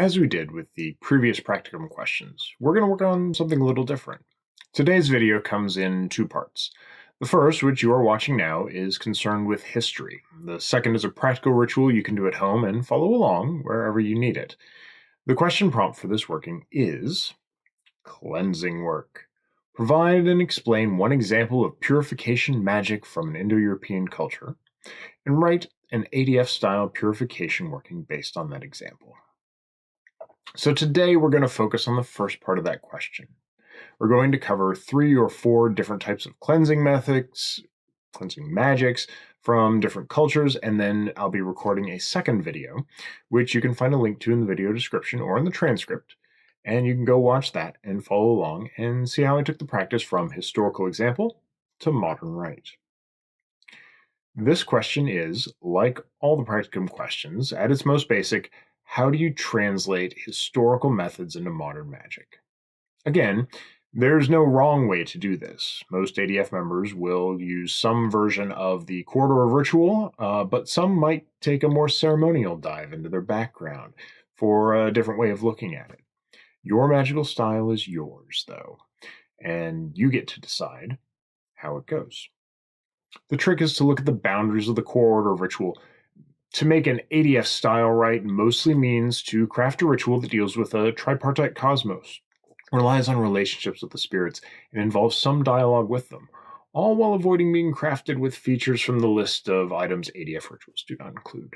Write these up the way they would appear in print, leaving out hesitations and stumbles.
As we did with the previous practicum questions, we're going to work on something a little different. Today's video comes in two parts. The first, which you are watching now, is concerned with history. The second is a practical ritual you can do at home and follow along wherever you need it. The question prompt for this working is cleansing work. Provide and explain one example of purification magic from an Indo-European culture, and write an ADF-style purification working based on that example. So today we're going to focus on the first part of that question. We're going to cover 3 or 4 different types of cleansing methods, cleansing magics from different cultures, and then I'll be recording a second video, which you can find a link to in the video description or in the transcript, and you can go watch that and follow along and see how I took the practice from historical example to modern rite. This question is, like all the practicum questions, at its most basic, how do you translate historical methods into modern magic? Again, there's no wrong way to do this. Most ADF members will use some version of the corridor of ritual, but some might take a more ceremonial dive into their background for a different way of looking at it. Your magical style is yours, though, and you get to decide how it goes. The trick is to look at the boundaries of the corridor of ritual. To make an ADF style rite mostly means to craft a ritual that deals with a tripartite cosmos, relies on relationships with the spirits, and involves some dialogue with them, all while avoiding being crafted with features from the list of items ADF rituals do not include.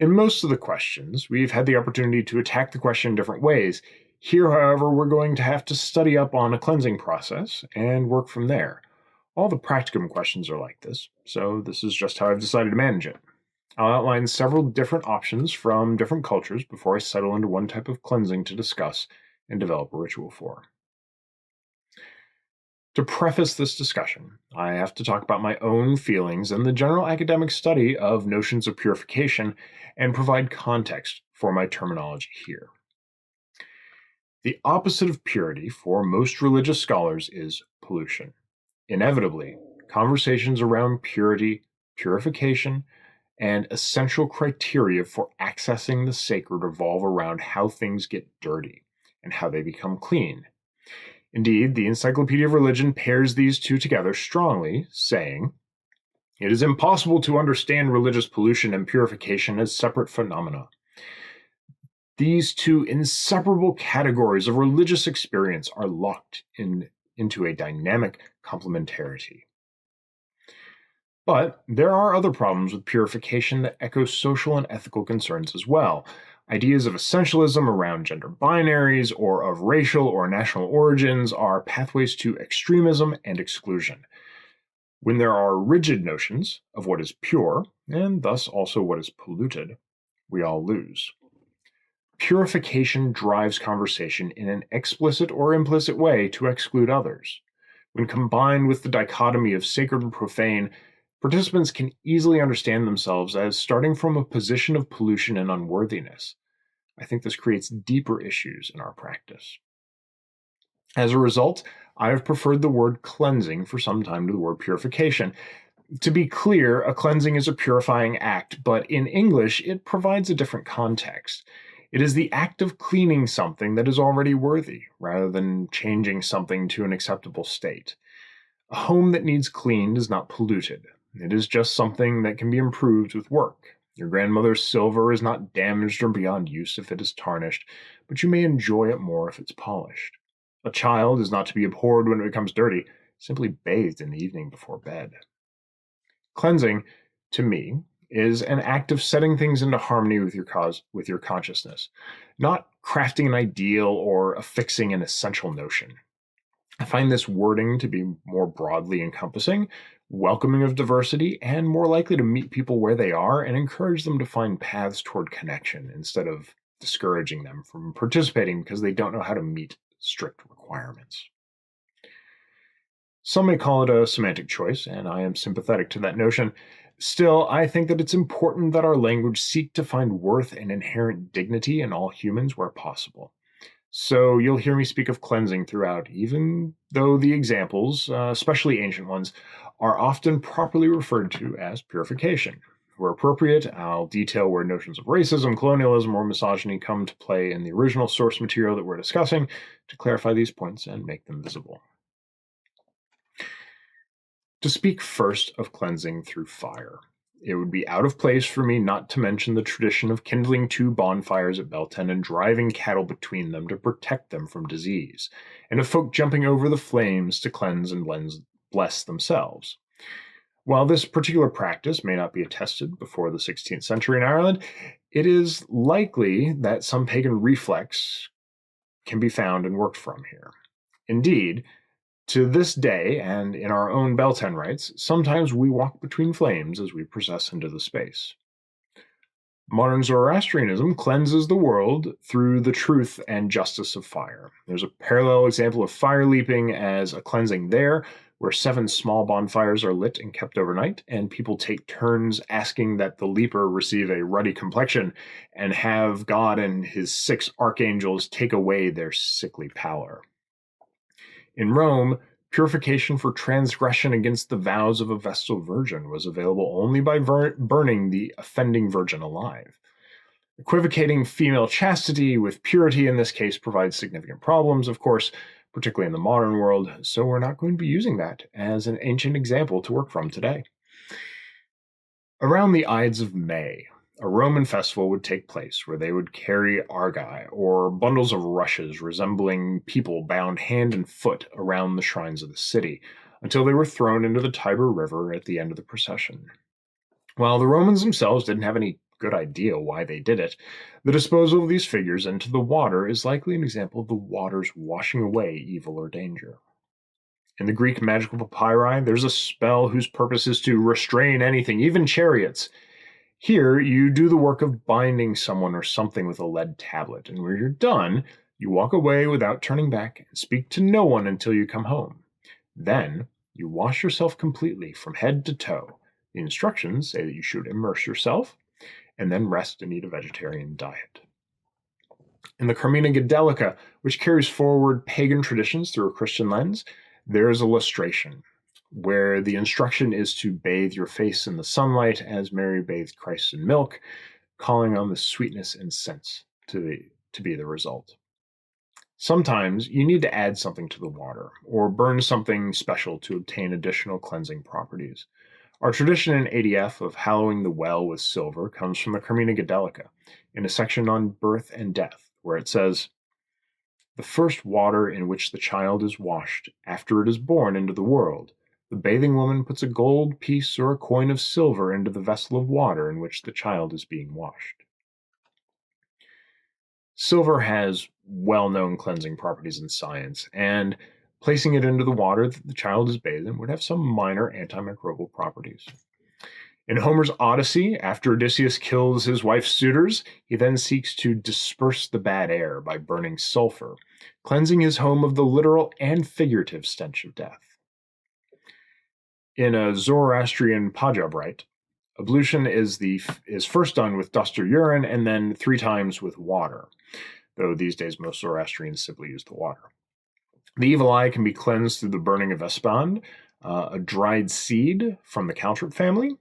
In most of the questions, we've had the opportunity to attack the question in different ways. Here, however, we're going to have to study up on a cleansing process and work from there. All the practicum questions are like this, so this is just how I've decided to manage it. I'll outline several different options from different cultures before I settle into one type of cleansing to discuss and develop a ritual for. To preface this discussion, I have to talk about my own feelings and the general academic study of notions of purification and provide context for my terminology here. The opposite of purity for most religious scholars is pollution. Inevitably, conversations around purity, purification, and essential criteria for accessing the sacred revolve around how things get dirty and how they become clean. Indeed, the Encyclopedia of Religion pairs these two together strongly, saying, "It is impossible to understand religious pollution and purification as separate phenomena. These two inseparable categories of religious experience are locked into a dynamic complementarity." But there are other problems with purification that echo social and ethical concerns as well. Ideas of essentialism around gender binaries or of racial or national origins are pathways to extremism and exclusion. When there are rigid notions of what is pure, and thus also what is polluted, we all lose. Purification drives conversation in an explicit or implicit way to exclude others. When combined with the dichotomy of sacred and profane, participants can easily understand themselves as starting from a position of pollution and unworthiness. I think this creates deeper issues in our practice. As a result, I have preferred the word cleansing for some time to the word purification. To be clear, a cleansing is a purifying act, but in English, it provides a different context. It is the act of cleaning something that is already worthy, rather than changing something to an acceptable state. A home that needs cleaned is not polluted. It is just something that can be improved with work. Your grandmother's silver is not damaged or beyond use if it is tarnished, but you may enjoy it more if it's polished. A child is not to be abhorred when it becomes dirty, simply bathed in the evening before bed. Cleansing, to me, is an act of setting things into harmony with your consciousness, not crafting an ideal or affixing an essential notion. I find this wording to be more broadly encompassing, welcoming of diversity, and more likely to meet people where they are and encourage them to find paths toward connection instead of discouraging them from participating because they don't know how to meet strict requirements. Some may call it a semantic choice, and I am sympathetic to that notion. Still, I think that it's important that our language seek to find worth and inherent dignity in all humans where possible. So you'll hear me speak of cleansing throughout, even though the examples, especially ancient ones, are often properly referred to as purification. Where appropriate, I'll detail where notions of racism, colonialism, or misogyny come to play in the original source material that we're discussing to clarify these points and make them visible. To speak first of cleansing through fire, it would be out of place for me not to mention the tradition of kindling 2 bonfires at Belten and driving cattle between them to protect them from disease, and of folk jumping over the flames to cleanse and bless themselves. While this particular practice may not be attested before the 16th century in Ireland, it is likely that some pagan reflex can be found and worked from here. Indeed, to this day, and in our own Belten rites, sometimes we walk between flames as we process into the space. Modern Zoroastrianism cleanses the world through the truth and justice of fire. There's a parallel example of fire leaping as a cleansing there, where 7 small bonfires are lit and kept overnight, and people take turns asking that the leaper receive a ruddy complexion and have God and his 6 archangels take away their sickly pallor. In Rome, purification for transgression against the vows of a Vestal Virgin was available only by burning the offending virgin alive. Equivocating female chastity with purity in this case provides significant problems, of course, particularly in the modern world, so we're not going to be using that as an ancient example to work from today. Around the Ides of May, a Roman festival would take place where they would carry argi, or bundles of rushes resembling people bound hand and foot around the shrines of the city, until they were thrown into the Tiber River at the end of the procession. While the Romans themselves didn't have any good idea why they did it, the disposal of these figures into the water is likely an example of the waters washing away evil or danger. In the Greek magical papyri, there's a spell whose purpose is to restrain anything, even chariots. Here, you do the work of binding someone or something with a lead tablet, and when you're done, you walk away without turning back and speak to no one until you come home. Then, you wash yourself completely from head to toe. The instructions say that you should immerse yourself and then rest and eat a vegetarian diet. In the Carmina Gadelica, which carries forward pagan traditions through a Christian lens, there is a lustration, where the instruction is to bathe your face in the sunlight as Mary bathed Christ in milk, calling on the sweetness and scents to be the result. Sometimes you need to add something to the water, or burn something special to obtain additional cleansing properties. Our tradition in ADF of hallowing the well with silver comes from the Carmina Gadelica, in a section on birth and death, where it says, "The first water in which the child is washed after it is born into the world, the bathing woman puts a gold piece or a coin of silver into the vessel of water in which the child is being washed." Silver has well-known cleansing properties in science, and placing it into the water that the child is bathed in would have some minor antimicrobial properties. In Homer's Odyssey, after Odysseus kills his wife's suitors, he then seeks to disperse the bad air by burning sulfur, cleansing his home of the literal and figurative stench of death. In a Zoroastrian Pajab rite, ablution is first done with dust or urine and then 3 times with water, though these days most Zoroastrians simply use the water. The evil eye can be cleansed through the burning of espand, a dried seed from the caltrip family.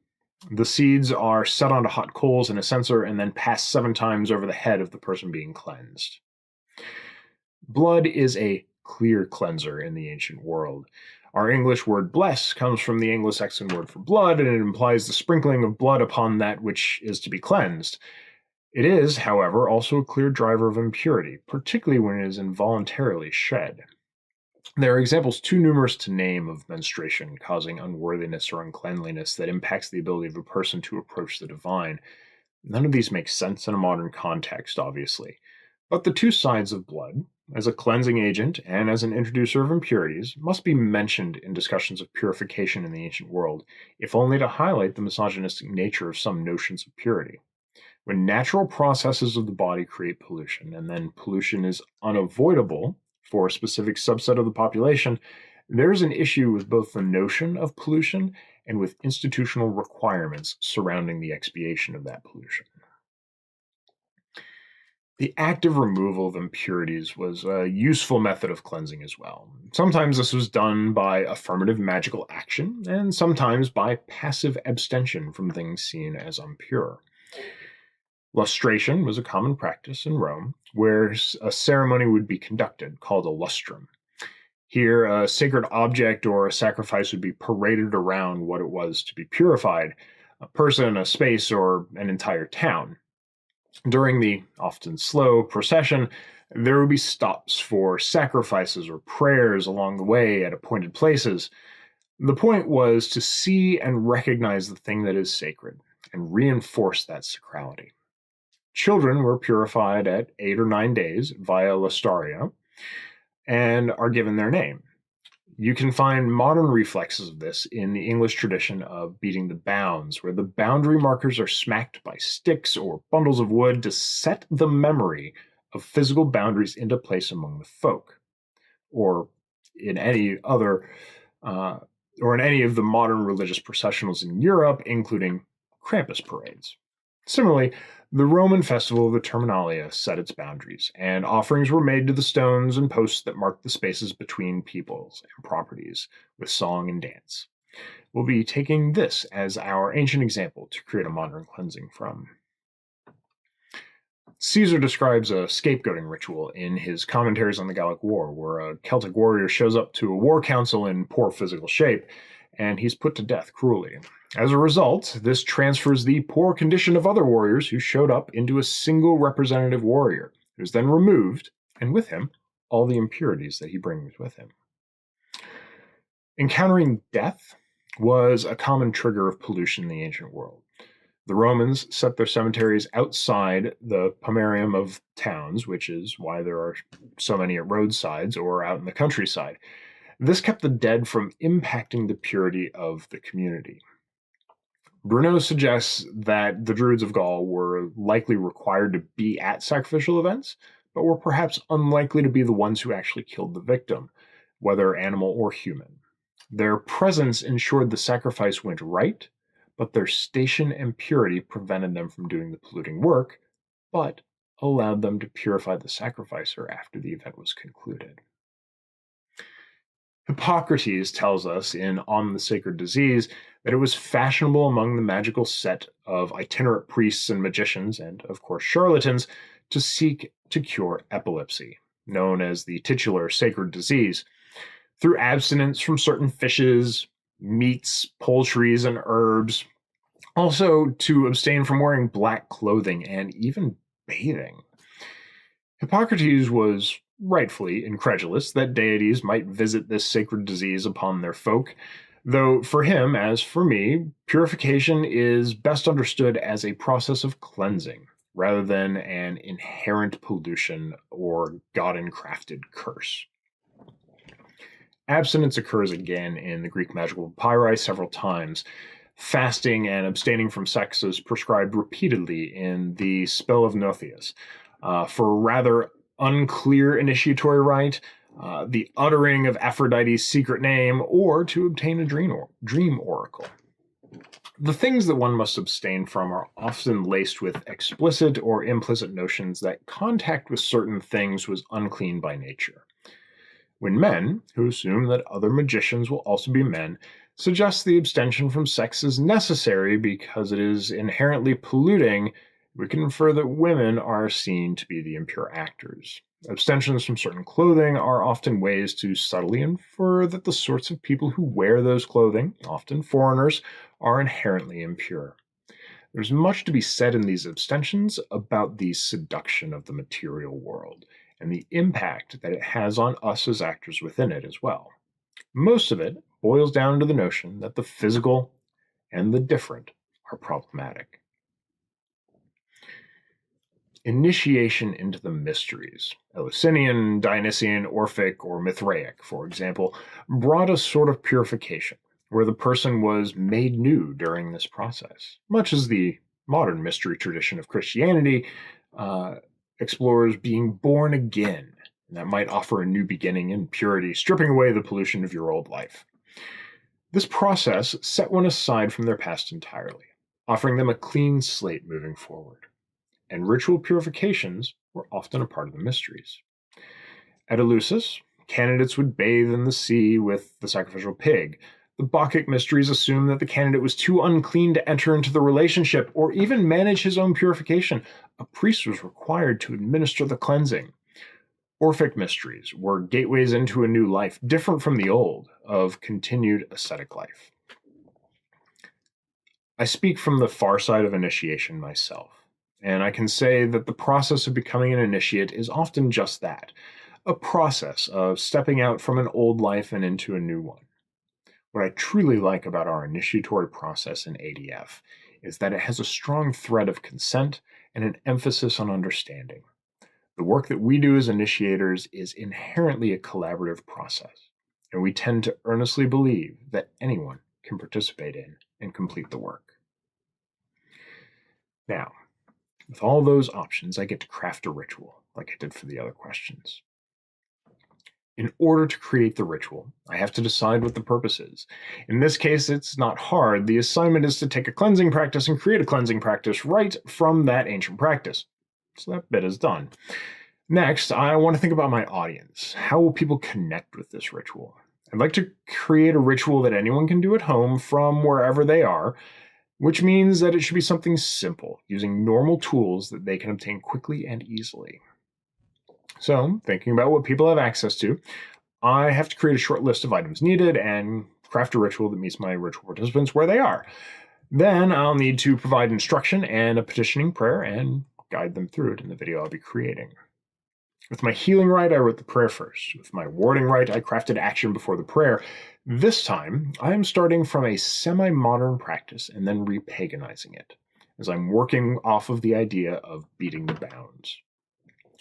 The seeds are set onto hot coals in a censer and then passed 7 times over the head of the person being cleansed. Blood is a clear cleanser in the ancient world. Our English word bless comes from the Anglo-Saxon word for blood, and it implies the sprinkling of blood upon that which is to be cleansed. It is, however, also a clear driver of impurity, particularly when it is involuntarily shed. There are examples too numerous to name of menstruation causing unworthiness or uncleanliness that impacts the ability of a person to approach the divine. None of these make sense in a modern context, obviously. But the 2 sides of blood, as a cleansing agent and as an introducer of impurities, must be mentioned in discussions of purification in the ancient world, if only to highlight the misogynistic nature of some notions of purity. When natural processes of the body create pollution, and then pollution is unavoidable for a specific subset of the population, there's an issue with both the notion of pollution and with institutional requirements surrounding the expiation of that pollution. The active removal of impurities was a useful method of cleansing as well. Sometimes this was done by affirmative magical action, and sometimes by passive abstention from things seen as impure. Lustration was a common practice in Rome, where a ceremony would be conducted called a lustrum. Here, a sacred object or a sacrifice would be paraded around what it was to be purified, a person, a space, or an entire town. During the often slow procession, there would be stops for sacrifices or prayers along the way at appointed places. The point was to see and recognize the thing that is sacred and reinforce that sacrality. Children were purified at 8 or 9 days via Lastaria and are given their name. You can find modern reflexes of this in the English tradition of beating the bounds, where the boundary markers are smacked by sticks or bundles of wood to set the memory of physical boundaries into place among the folk, or in any other, or in any of the modern religious processionals in Europe, including Krampus parades. Similarly, the Roman festival of the Terminalia set its boundaries, and offerings were made to the stones and posts that marked the spaces between peoples and properties with song and dance. We'll be taking this as our ancient example to create a modern cleansing from. Caesar describes a scapegoating ritual in his commentaries on the Gallic War, where a Celtic warrior shows up to a war council in poor physical shape, and he's put to death cruelly. As a result, this transfers the poor condition of other warriors who showed up into a single representative warrior, who's then removed, and with him, all the impurities that he brings with him. Encountering death was a common trigger of pollution in the ancient world. The Romans set their cemeteries outside the pomerium of towns, which is why there are so many at roadsides or out in the countryside. This kept the dead from impacting the purity of the community. Bruno suggests that the Druids of Gaul were likely required to be at sacrificial events, but were perhaps unlikely to be the ones who actually killed the victim, whether animal or human. Their presence ensured the sacrifice went right, but their station and purity prevented them from doing the polluting work, but allowed them to purify the sacrificer after the event was concluded. Hippocrates tells us in On the Sacred Disease that it was fashionable among the magical set of itinerant priests and magicians, and of course charlatans, to seek to cure epilepsy, known as the titular sacred disease, through abstinence from certain fishes, meats, poultries, and herbs. Also, to abstain from wearing black clothing and even bathing. Hippocrates was rightfully incredulous that deities might visit this sacred disease upon their folk, though for him, as for me, purification is best understood as a process of cleansing, rather than an inherent pollution or God-encrafted curse. Abstinence occurs again in the Greek magical papyri several times. Fasting and abstaining from sex is prescribed repeatedly in the Spell of Noethius. For rather unclear initiatory rite, the uttering of Aphrodite's secret name, or to obtain a dream oracle. The things that one must abstain from are often laced with explicit or implicit notions that contact with certain things was unclean by nature. When men, who assume that other magicians will also be men, suggest the abstention from sex is necessary because it is inherently polluting, we can infer that women are seen to be the impure actors. Abstentions from certain clothing are often ways to subtly infer that the sorts of people who wear those clothing, often foreigners, are inherently impure. There's much to be said in these abstentions about the seduction of the material world, and the impact that it has on us as actors within it as well. Most of it boils down to the notion that the physical and the different are problematic. Initiation into the mysteries, Eleusinian, Dionysian, Orphic, or Mithraic, for example, brought a sort of purification, where the person was made new during this process, much as the modern mystery tradition of Christianity explores being born again, and that might offer a new beginning in purity, stripping away the pollution of your old life. This process set one aside from their past entirely, offering them a clean slate moving forward. And ritual purifications were often a part of the mysteries. At Eleusis, candidates would bathe in the sea with the sacrificial pig. The Bacchic mysteries assume that the candidate was too unclean to enter into the relationship or even manage his own purification. A priest was required to administer the cleansing. Orphic mysteries were gateways into a new life, different from the old, of continued ascetic life. I speak from the far side of initiation myself, and I can say that the process of becoming an initiate is often just that, a process of stepping out from an old life and into a new one. What I truly like about our initiatory process in ADF is that it has a strong thread of consent and an emphasis on understanding. The work that we do as initiators is inherently a collaborative process, and we tend to earnestly believe that anyone can participate in and complete the work. Now, with all those options, I get to craft a ritual, like I did for the other questions. In order to create the ritual, I have to decide what the purpose is. In this case, it's not hard. The assignment is to take a cleansing practice and create a cleansing practice right from that ancient practice. So that bit is done. Next, I want to think about my audience. How will people connect with this ritual? I'd like to create a ritual that anyone can do at home from wherever they are, which means that it should be something simple, using normal tools that they can obtain quickly and easily. So, thinking about what people have access to, I have to create a short list of items needed and craft a ritual that meets my ritual participants where they are. Then I'll need to provide instruction and a petitioning prayer and guide them through it in the video I'll be creating. With my healing rite, I wrote the prayer first. With my warding rite, I crafted action before the prayer. This time, I am starting from a semi-modern practice and then repaganizing it, as I'm working off of the idea of beating the bounds.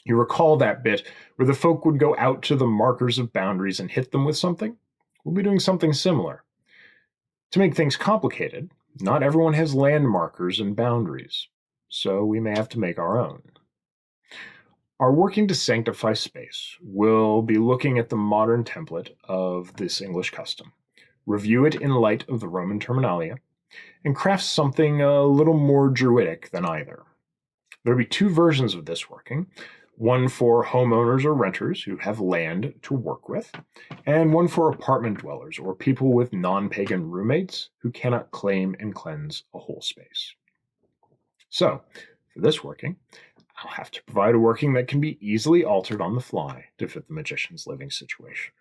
You recall that bit where the folk would go out to the markers of boundaries and hit them with something? We'll be doing something similar. To make things complicated, not everyone has land markers and boundaries, so we may have to make our own. Our working to sanctify space will be looking at the modern template of this English custom, review it in light of the Roman terminalia, and craft something a little more druidic than either. There will be two versions of this working, one for homeowners or renters who have land to work with, and one for apartment dwellers or people with non-pagan roommates who cannot claim and cleanse a whole space. So, for this working, I'll have to provide a working that can be easily altered on the fly to fit the magician's living situation.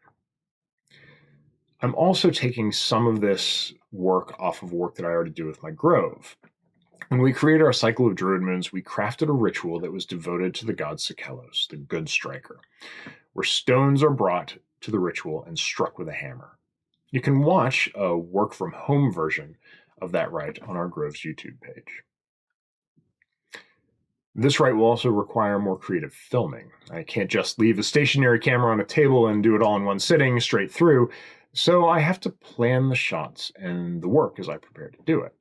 I'm also taking some of this work off of work that I already do with my grove. When we created our cycle of druid moons, we crafted a ritual that was devoted to the god Sikelos, the good striker, where stones are brought to the ritual and struck with a hammer. You can watch a work from home version of that rite on our grove's YouTube page. This rite will also require more creative filming. I can't just leave a stationary camera on a table and do it all in one sitting straight through, so I have to plan the shots and the work as I prepare to do it.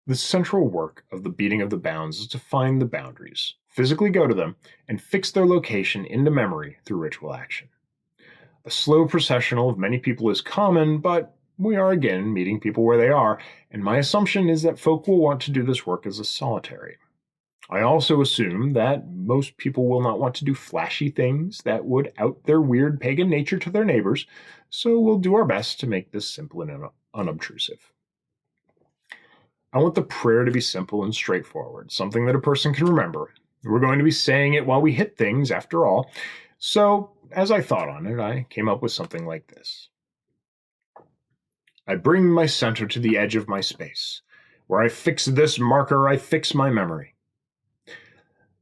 The central work of the beating of the bounds is to find the boundaries, physically go to them, and fix their location into memory through ritual action. A slow processional of many people is common, but we are again meeting people where they are, and my assumption is that folk will want to do this work as a solitary. I also assume that most people will not want to do flashy things that would out their weird pagan nature to their neighbors, so we'll do our best to make this simple and unobtrusive. I want the prayer to be simple and straightforward, something that a person can remember. We're going to be saying it while we hit things, after all. So, as I thought on it, I came up with something like this. I bring my center to the edge of my space. Where I fix this marker, I fix my memory.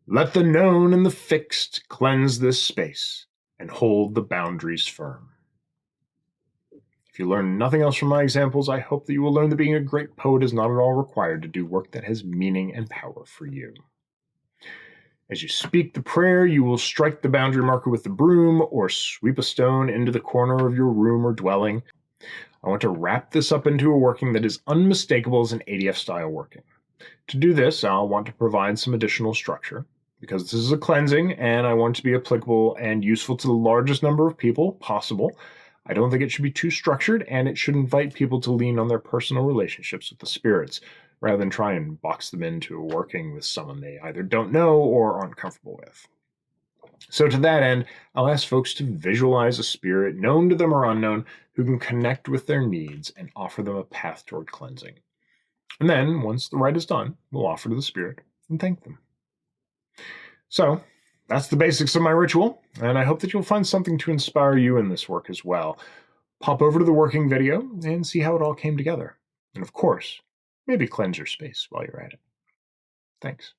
Let the known and the fixed cleanse this space and hold the boundaries firm. If you learn nothing else from my examples, I hope that you will learn that being a great poet is not at all required to do work that has meaning and power for you. As you speak the prayer, you will strike the boundary marker with the broom or sweep a stone into the corner of your room or dwelling. I want to wrap this up into a working that is unmistakable as an ADF-style working. To do this, I'll want to provide some additional structure, because this is a cleansing and I want it to be applicable and useful to the largest number of people possible. I don't think it should be too structured, and it should invite people to lean on their personal relationships with the spirits, rather than try and box them into working with someone they either don't know or aren't comfortable with. So to that end, I'll ask folks to visualize a spirit, known to them or unknown, who can connect with their needs and offer them a path toward cleansing. And then, once the rite is done, we'll offer to the spirit and thank them. So, that's the basics of my ritual, and I hope that you'll find something to inspire you in this work as well. Pop over to the working video and see how it all came together. And of course, maybe cleanse your space while you're at it. Thanks.